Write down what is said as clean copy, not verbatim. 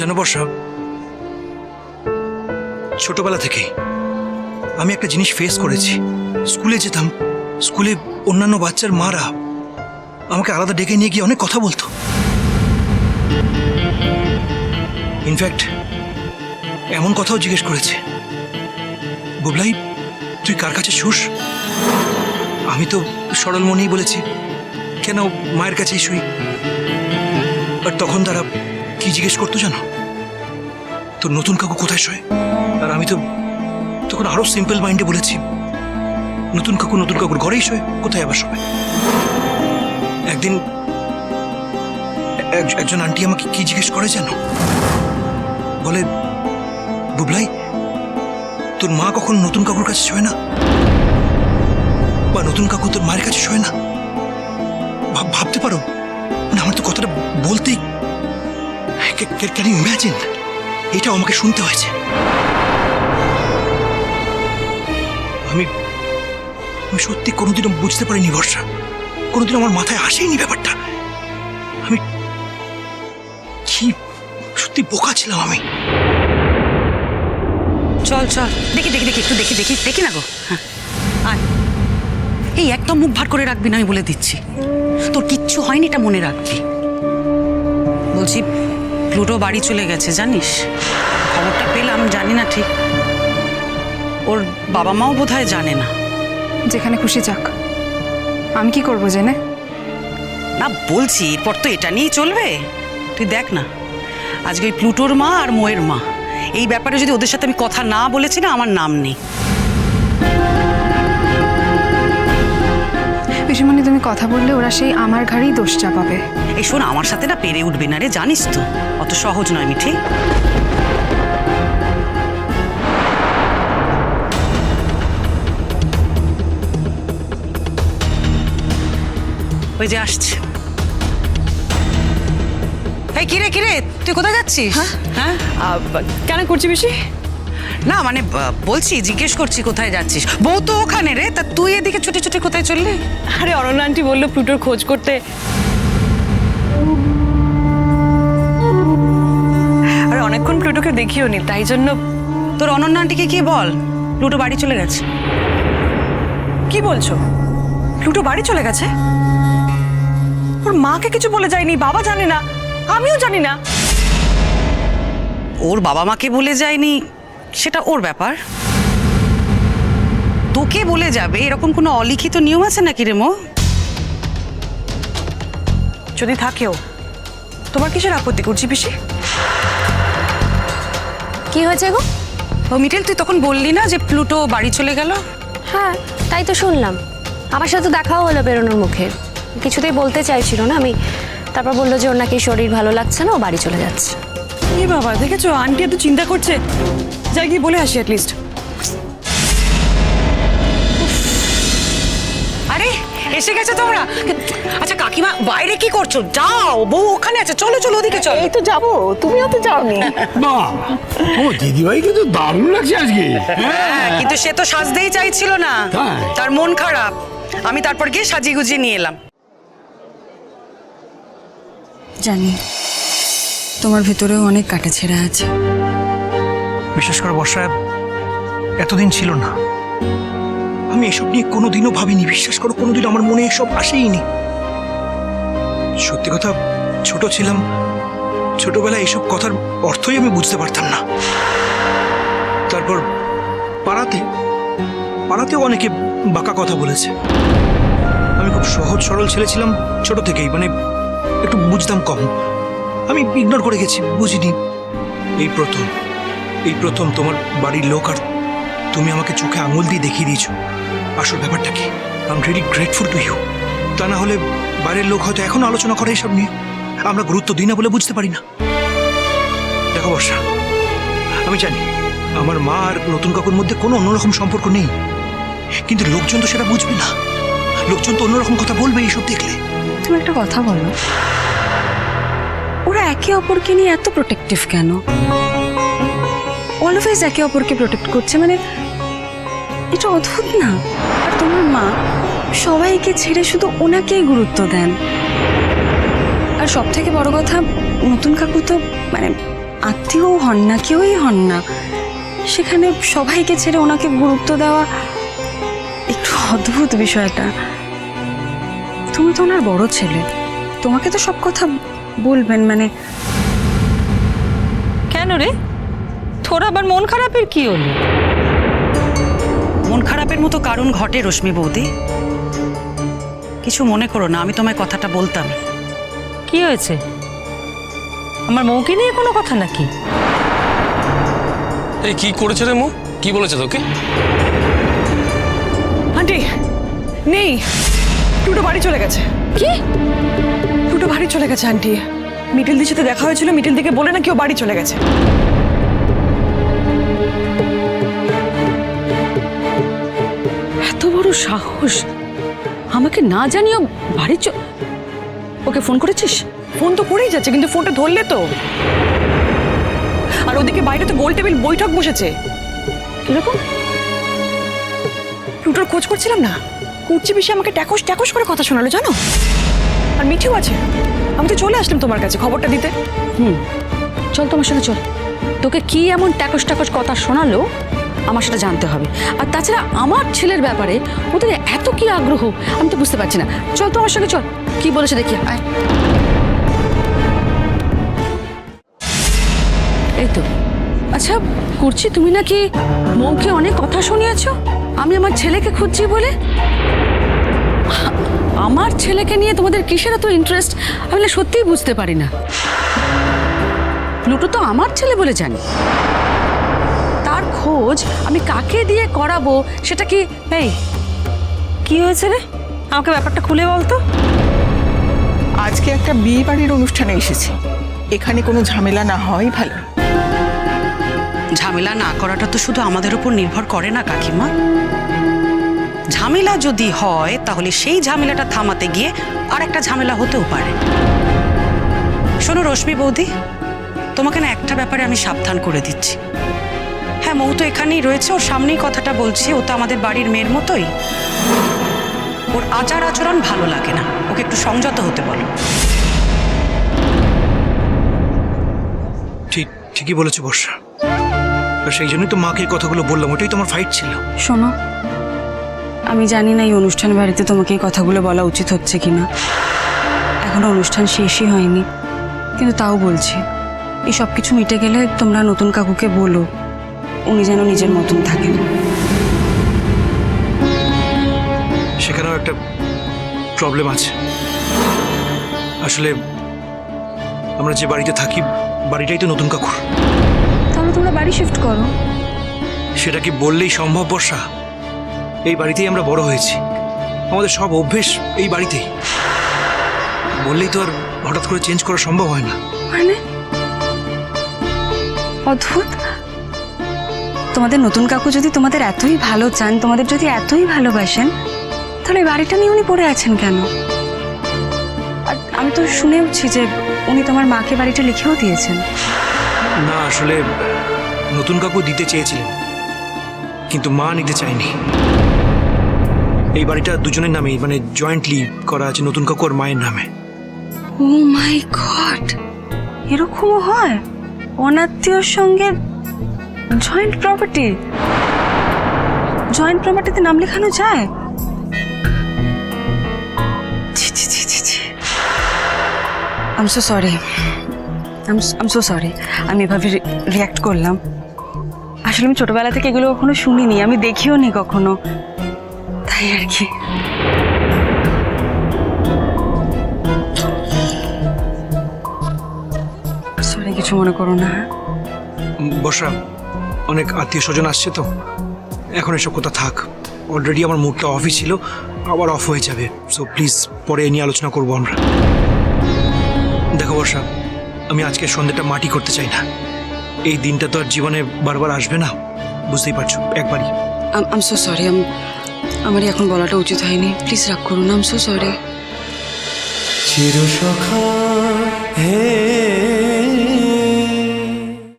জানো বর্ষা, ছোটবেলা থেকে আমি একটা জিনিস ফেস করেছি। স্কুলে যেতাম, স্কুলে অন্যান্য বাচ্চার মারা আমাকে আলাদা ডেকে নিয়ে গিয়ে অনেক কথা বলতো। ইনফ্যাক্ট এমন কথাও জিজ্ঞেস করেছে, বুবলাই তুই কার কাছে শুস? আমি তো সরল মনেই বলেছি কেন মায়ের কাছেই শুই। আর তখন তারা কি জিজ্ঞেস করতো জানো? তোর নতুন কাকু কোথায় শোয়? আর আমি তো তখন আরো সিম্পল মাইন্ডে বলেছি নতুন কাকুর ঘরেই শোয়, কোথায় আবার শোয়। একদিন একজন আন্টি আমাকে কি জিজ্ঞেস করে জানো? বলে, বুবলাই তোর মা কখন নতুন কাকুর কাছে শোয় না? বা নতুন কাকু তোর মায়ের কাছে শোয় না? ভাবতে পারো না? আমার তো কথাটা বলতেই, ক্যান ইউ ইমাজিন, এটাও আমাকে শুনতে হয়েছে। আমি সত্যি কোনোদিনও বুঝতে পারিনি বর্ষা, কোনোদিন আমার মাথায় আসেনি ব্যাপারটা। আমি কি সত্যি বোকা ছিলাম আমি। চল চল দেখি দেখি দেখি একটু দেখি দেখি দেখি না গো। হ্যাঁ আয়, এই একদম মুখ ভার করে রাখবি না, আমি বলে দিচ্ছি। তোর কিচ্ছু হয়নি, এটা মনে রাখবি। বলছি প্লুটো বাড়ি চলে গেছে জানিস? খবরটা পেলাম, জানি না ঠিক, ওর বাবা মাও বোধহয় জানে না। যেখানে খুশি যাক, আমি কি করবো জেনে? না বলছি এরপর তো এটা নিয়েই চলবে। তুই দেখ না, আজকে ওই প্লুটোর মা আর মোয়ের মা এই ব্যাপারে যদি ওদের সাথে আমি কথা না বলেছি না, আমার নাম নেই। পিসিমণি তুমি কথা বললে ওরা সেই আমার ঘাড়েই দোষ চাপাবে। এই শোন, আমার সাথে না পেরে উঠবে না রে, জানিস তো অত সহজ নয় মিঠি। ওই যে আসছে। এই কিরে কিরে, তুই কোথায় যাচ্ছিস? হ্যাঁ কেন করছি বেশি? না মানে বলছি, জিজ্ঞেস করছি কোথায় যাচ্ছিস। বউ তো ওখানে রে, তা তুই এদিকে ছুটে ছুটে কোথায় চললি? আরে অনন্যা আন্টি বললো প্লুটোর খোঁজ করতে। আরে অনেকক্ষণ প্লুটোকে দেখিও নি, তাই জন্য। তোর অনন্যা আন্টিকে কি বল প্লুটো বাড়ি চলে গেছে। কি বলছো? প্লুটো বাড়ি চলে গেছে? ওর মাকে কিছু বলে যায়নি, বাবা জানে না, আমিও জানি না। ওর বাবা মাকে বলে যায়নি সেটা ওর ব্যাপার, তোকে বলে যাবে এরকম কোনো অলিখিত নিয়ম আছে নাকি রে মো? যদি থাকেও তোমার কিসের আপত্তি করছি পিসি? কি হয়েছে গো? ও মিটেল, তুই তখন বললি না যে প্লুটো বাড়ি চলে গেল? হ্যাঁ তাই তো শুনলাম, আমার সাথে দেখাও হলো বেরোনোর মুখে। কিছুতেই বলতে চাইছিল না, আমি তারপর বললো যে ওর নাকি শরীর ভালো লাগছে না, ও বাড়ি চলে যাচ্ছে। এ বাবা, দেখেছো আন্টি এত চিন্তা করছে, যাই গিয়ে বলে আসি অ্যাটলিস্ট। আরে এসে গেছে তোমরা? আচ্ছা কাকিমা বাইরে কি করছো? যাও, বউ ওখানে আছে, চলো চলো ওদিকে চলো। এই তো যাবো, তুমিও তো যাওনি। বাহ, ও দিদিভাই কিন্তু দারুণ লাগছে আজকে। হ্যাঁ, কিন্তু সে তো সাজতেই চাইছিল না, তাই? তার মন খারাপ। আমি তারপর গিয়ে সাজিয়ে গুজিয়ে নিয়ে এলাম। জানি তোমার ভিতরেও অনেক কাটাছেঁড়া আছে। বিশেষ করে বর্ষা এতদিন ছিল না, আমি এসব নিয়ে কোনোদিনও ভাবিনি। বিশ্বাস করো, কোনোদিন আমার মনে এসব আসেইনি। সত্যি কথা, ছোট ছিলাম, ছোটবেলায় এইসব কথার অর্থই আমি বুঝতে পারতাম না। তারপর পাড়াতেও অনেকে বাঁকা কথা বলেছে। আমি খুব সহজ সরল ছেলে ছিলাম ছোট থেকেই, মানে একটু বুঝতাম কম। আমি ইগনোর করে গেছি, বুঝিনি। এই প্রথম তোমার বাড়ির লোক আর তুমি আমাকে চোখে আঙুল দিয়ে দেখিয়ে দিয়েছো আসল ব্যাপারটা কি। I am really grateful to you. তা না হলে বাইরের লোক হয়তো এখনো আলোচনা করে এসব নিয়ে, আমরা গুরুত্ব দিই না বলে বুঝতে পারি না। দেখো বর্ষা, আমি জানি আমার মা আর নতুন কাকুর মধ্যে কোনো অন্যরকম সম্পর্ক নেই, কিন্তু লোকজন তো সেটা বুঝবে না। লোকজন তো অন্যরকম কথা বলবে এইসব দেখলে। তুমি একটা কথা বলো, ওরা একে অপরকে নিয়ে এত প্রোটেক্টিভ কেন? অলওয়েজ একে অপরকে প্রোটেক্ট করছে, মানে এটা অদ্ভুত না? আর তোমার মা সবাইকে ছেড়ে শুধু ওনাকেই গুরুত্ব দেন। আর সব থেকে বড় কথা, নতুন কাকু তো মানে আত্মীয়ও হন না, কেউই হন না, সেখানে সবাইকে ছেড়ে ওনাকে গুরুত্ব দেওয়া একটু অদ্ভুত বিষয়টা। তুমি তো ওনার বড় ছেলে, তোমাকে তো সব কথা বলবেন। মানে কেন রে, তোর আবার মন খারাপের কি হলো? মন খারাপের মতো কারণ ঘটে রশ্মি বৌদি, কিছু মনে করো না, আমি তোমায় কথাটা বলতাম। কি হয়েছে? আমার মৌকে নিয়ে কোনো কথা নাকি? এই কি করেছে রে মৌ? কি বলেছে তোকে? আন্টি নেই, টুটো বাড়ি চলে গেছে। কি? টুটো বাড়ি চলে গেছে আন্টি। মিটেল দির সাথে দেখা হয়েছিল, মিটেল দিকে বলে না কেউ বাড়ি চলে গেছে। এত বড় সাহস, আমাকে না জানিও বাড়ি ওকে ফোন করেছিস? ফোন তো করেই যাচ্ছে, কিন্তু ফোনটা ধরলে তো। আর ওদিকে বাইরে তো গোল টেবিল বৈঠক বসেছে। কিরকম? টুটোর খোঁজ করছিলাম না, কুর্চি বেশি আমাকে ট্যাকস ট্যাকস করে কথা শোনালো জানো। আর মিঠিও আছে। আমি তো চলে আসলাম তোমার কাছে খবরটা দিতে। চল তোমার সঙ্গে চল, তোকে কি এমন ট্যাকস ট্যাকস কথা শোনালো আমার সেটা জানতে হবে। আর তাছাড়া আমার ছেলের ব্যাপারে ওদের এত কি আগ্রহ আমি তো বুঝতে পারছি না। চল তো আমার সঙ্গে চল, কি বলেছে দেখি। আয়, এই তো। আচ্ছা কুর্চি, তুমি নাকি মৌকে অনেক কথা শুনিয়েছো আমি আমার ছেলেকে খুঁজছি বলে। আমার ছেলেকে নিয়ে তোমাদের কিসের এত ইন্টারেস্ট আমি না সত্যিই বুঝতে পারি না। প্লুটো তো আমার ছেলে বলে জানি, তার খোঁজ আমি কাকে দিয়ে করাবো সেটা কি? এই কি হয়েছে রে, আমাকে ব্যাপারটা খুলে বলতো। আজকে একটা বিয়ে বাড়ির অনুষ্ঠানে এসেছি, এখানে কোনো ঝামেলা না হয় ভালো। ঝামেলা না করাটা তো শুধু আমাদের উপর নির্ভর করে না কাকিমা। ঝামেলা যদি হয় তাহলে সেই ঝামেলাটা থামাতে গিয়ে আর একটা ঝামেলা হতেও পারে। শোনো রশ্মি বৌদি, তোমাকে না একটা ব্যাপারে আমি সাবধান করে দিচ্ছি। হ্যাঁ, মৌ তো এখানেই রয়েছে, ওর সামনেই কথাটা বলছি। ও তো আমাদের বাড়ির মেয়ের মতোই, ওর আচার আচরণ ভালো লাগে না, ওকে একটু সংযত হতে বলো। ঠিকই বলেছো বর্ষা, আর সেই জন্যই তো মাকে এই কথাগুলো বললাম। ওটাই তোমার ফাইট ছিল। শোনো, আমি জানি না এই অনুষ্ঠান বাড়িতে তোমাকে এই কথাগুলো বলা উচিত হচ্ছে কিনা, এখনো অনুষ্ঠান শেষই হয়নি, কিন্তু তাও বলছি, এই সব কিছু মিটে গেলে তোমরা নতুন কাকুকে বলো উনি যেন নিজের মতন থাকেন। সেখানেও একটা প্রবলেম আছে। আসলে আমরা যে বাড়িতে থাকি, বাড়িটাই তো নতুন কাকুর। তাহলে তোমরা বাড়ি শিফট করো। সেটা কি বললেই সম্ভব বর্ষা? এই বাড়িতেই আমরা বড় হয়েছি, আমাদের সব অভ্যেস এই বাড়িতেই। বললেই তো আর হঠাৎ করে চেঞ্জ করা সম্ভব হয় না। মানে অদ্ভুত, তোমাদের নতুন কাকু যদি তোমাদের এতই ভালো চান, তোমাদের যদি এতই ভালোবাসেন, তাহলে এই বাড়িটা নিয়ে উনি পড়ে আছেন কেন? আর আমি তো শুনেওছি যে উনি তোমার মাকে বাড়িটা লিখেও দিয়েছেন। না, আসলে নতুন কাকু দিতে চেয়েছিলেন, কিন্তু মা নিতে চায়নি। এই বাড়িটা দুজনের নামেই, মানে জয়েন্টলি করা আছে, নতুন কাকু আর মায়ের নামে। ও মাই গড, এরকমও হয়? অনাত্মীয়র সঙ্গে জয়েন্ট প্রপার্টি, জয়েন্ট প্রপার্টিতে নাম লেখানো যায়? ছি ছি ছি ছি ছি। I am so sorry, I am so sorry আমি এভাবে রিয়াক্ট করলাম। আসলে আমি ছোটবেলা থেকে এগুলো কখনো শুনিনি, আমি দেখিও নি কখনো, তাই আর কি। সরি, কিছু মনে করো না। বর্ষা, অনেক আত্মীয় স্বজন আসছে তো, এখন এসব কথা থাক। অলরেডি আমার মুডটা অফই ছিল, আবার অফ হয়ে যাবে। সো প্লিজ পরে এ নিয়ে আলোচনা করবো আমরা। দেখো বর্ষা, আমি আজকে সন্ধ্যাটা মাটি করতে চাই না। এই দিনটা তো আর জীবনে বারবার আসবে না, বুঝতেই পারছো, একবারই। আই এম সো সরি, আমারই এখন বলাটা উচিত হয়নি, প্লিজ রাগ করুন। I am so sorry. চিরসখা হে